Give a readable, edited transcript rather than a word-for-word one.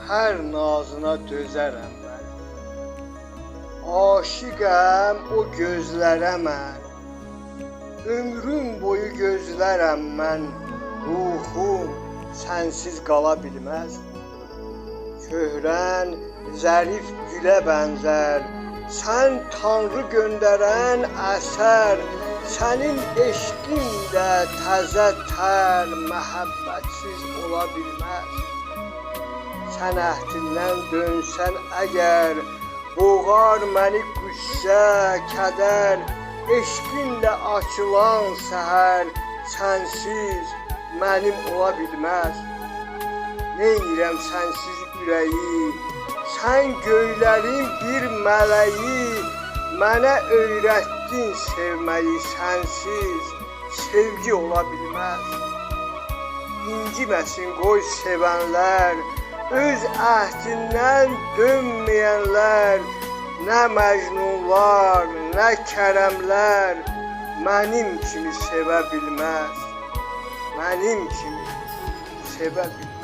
hər nazına dözərəm mən. Aşiqəm o gözlərə mən, ömrüm boyu gözlərəm mən. Ruhum sənsiz qala bilməz. Çöhrən zərif gülə bənzər, sən Tanrı göndərən əsər. Sənin eşqinlə təzə tər, məhəbbətsiz ola bilməz. Sən əhdindən dönsən əgər, boğar məni qüssə, kədər. Eşqinlə açılan səhər, sənsiz mənim ola bilməz. Neynirəm sənsiz ürəyi, sən göylərin bir mələyi. Mənə öyrətdin sevməyi, sənsiz sevgi ola bilməz. İnciməsin qoy sevənlər, öz əhdindən dönməyənlər. Nə məcnunlar, nə kərəmlər mənim kimi sevə bilməz. Mənim kimi sevə bilməz.